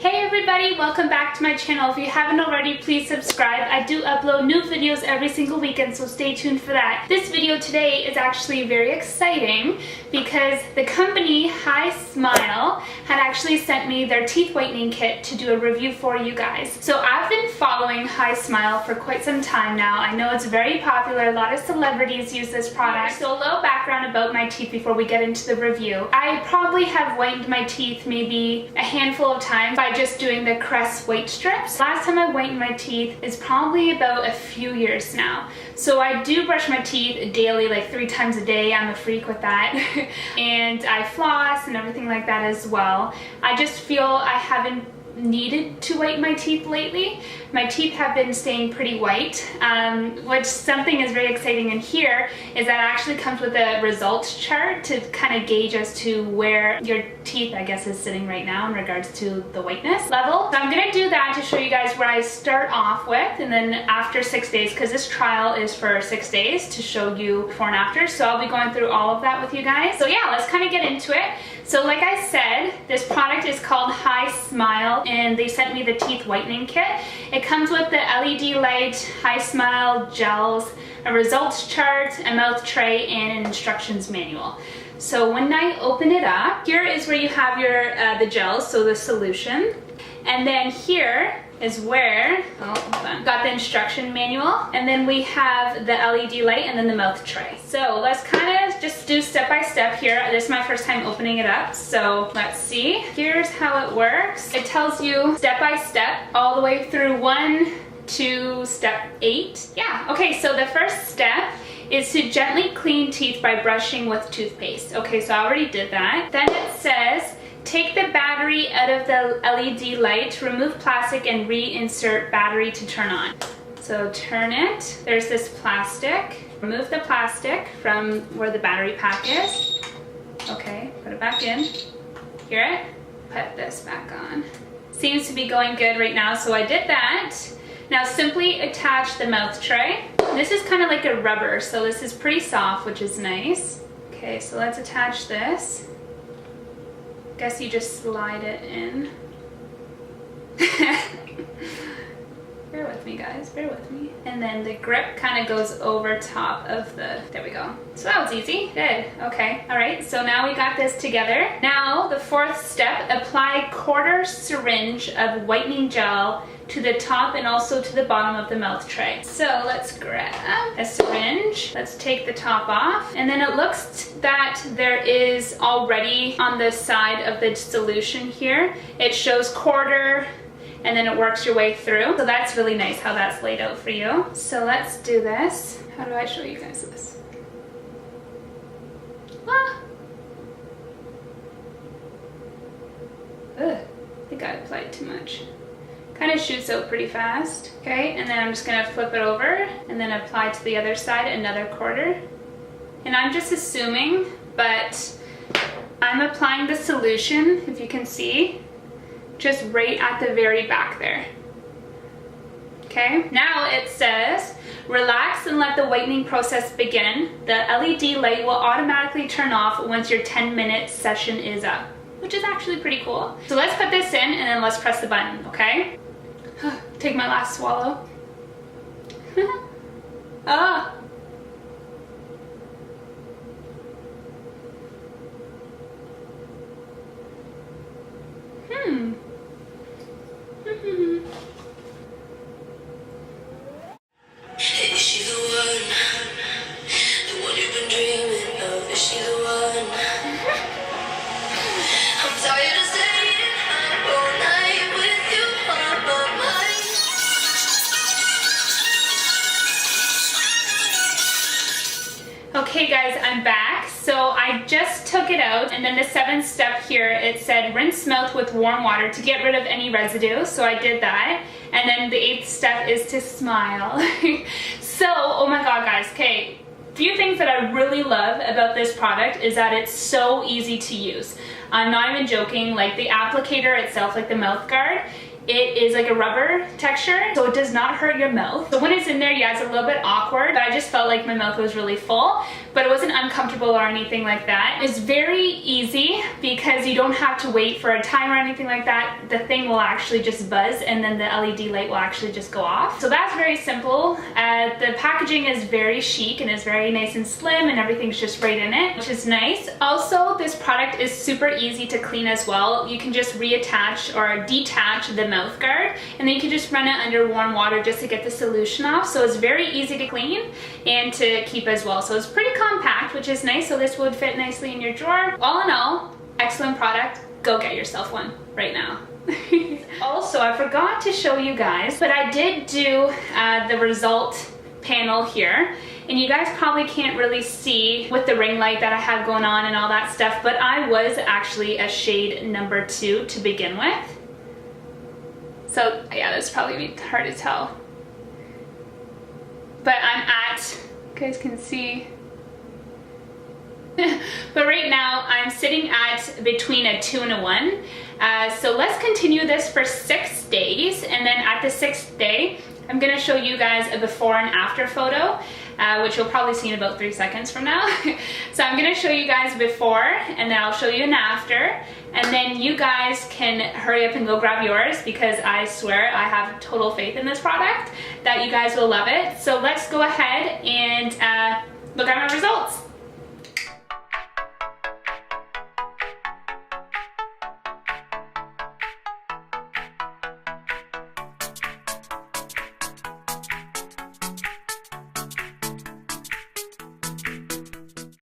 Hey everybody, welcome back to my channel. If you haven't already, please subscribe. I do upload new videos every single weekend, so stay tuned for that. This video today is actually very exciting because the company HiSmile had actually sent me their teeth whitening kit to do a review for you guys. So I've been following HiSmile for quite some time now. I know it's very popular. A lot of celebrities use this product. So a little background about my teeth before we get into the review. I probably have whitened my teeth maybe a handful of times by just doing the Crest white strips. Last time I whitened my teeth is probably about a few years now. So I do brush my teeth daily, like 3 times a day. I'm a freak with that. And I floss and everything like that as well. I just feel I haven't needed to whiten my teeth lately. My teeth have been staying pretty white, which something is very exciting in here is that it actually comes with a results chart to kind of gauge as to where your teeth, I guess, is sitting right now in regards to the whiteness level. So I'm gonna do that to show you guys where I start off with, and then after 6 days, because this trial is for 6 days to show you before and after, so I'll be going through all of that with you guys. So yeah, let's kind of get into it. So like I said, this product is called HiSmile, and they sent me the teeth whitening kit. It comes with the LED light, HiSmile gels, a results chart, a mouth tray, and an instructions manual. So when I open it up, here is where you have your the gels, so the solution. And then here is where, got the instruction manual, and then we have the LED light and then the mouth tray. So let's kind of just do step by step here. This is my first time opening it up, so let's see. Here's how it works. It tells you step by step all the way through 1 to step 8. Yeah, okay, so the first step is to gently clean teeth by brushing with toothpaste. Okay, so I already did that. Then it says, take the battery out of the LED light, remove plastic, and reinsert battery to turn on. So turn it. There's this plastic. Remove the plastic from where the battery pack is. Okay, put it back in. Hear it? Put this back on. Seems to be going good right now, so I did that. Now simply attach the mouth tray. This is kind of like a rubber, so this is pretty soft, which is nice. Okay, so let's attach this. Guess you just slide it in. Bear with me, guys, bear with me. And then the grip kind of goes over top of the, there we go. So that was easy, good, okay. All right, so now we got this together. Now the fourth step, apply 1/4 syringe of whitening gel to the top and also to the bottom of the mouth tray. So let's grab a syringe. Let's take the top off. And then it looks that there is already on the side of the solution here, it shows 1/4 and then it works your way through. So that's really nice how that's laid out for you. So let's do this. How do I show you guys this? Ah. Ugh, I think I applied too much. Kind of shoots out pretty fast. Okay, and then I'm just gonna flip it over and then apply to the other side another 1/4. And I'm just assuming, but I'm applying the solution, if you can see, just right at the very back there. Okay, now it says, relax and let the whitening process begin. The LED light will automatically turn off once your 10-minute session is up, which is actually pretty cool. So let's put this in and then let's press the button, okay? Take my last swallow. Ah. Is she the one? The one you've been dreaming of? Is she the one? I'm tired of staying up all night with you on my mind. Okay guys, I'm back. So I just took it out, and then the 7th step here, it said rinse mouth with warm water to get rid of any residue. So I did that. And then the 8th step is to smile. So, oh my god guys, okay. Few things that I really love about this product is that it's so easy to use. I'm not even joking, like the applicator itself, like the mouth guard, it is like a rubber texture, so it does not hurt your mouth. So when it's in there, yeah, it's a little bit awkward, but I just felt like my mouth was really full, but it wasn't uncomfortable or anything like that. It's very easy because you don't have to wait for a timer or anything like that. The thing will actually just buzz and then the LED light will actually just go off. So that's very simple. The packaging is very chic and it's very nice and slim and everything's just right in it, which is nice. Also, this product is super easy to clean as well. You can just reattach or detach the mouth guard, and then you can just run it under warm water just to get the solution off. So it's very easy to clean and to keep as well. So it's pretty compact, which is nice. So this would fit nicely in your drawer. All in all, excellent product. Go get yourself one right now. Also, I forgot to show you guys, but I did do the result panel here, and you guys probably can't really see with the ring light that I have going on and all that stuff, but I was actually a shade number 2 to begin with. So yeah, that's probably hard to tell. But I'm at, you guys can see. But right now I'm sitting at between a 2 and a 1. So let's continue this for 6 days, and then at the 6th day, I'm gonna show you guys a before and after photo, which you'll probably see in about 3 seconds from now. So I'm gonna show you guys before, and then I'll show you an after, and then you guys can hurry up and go grab yours, because I swear I have total faith in this product that you guys will love it. So let's go ahead and look at my results.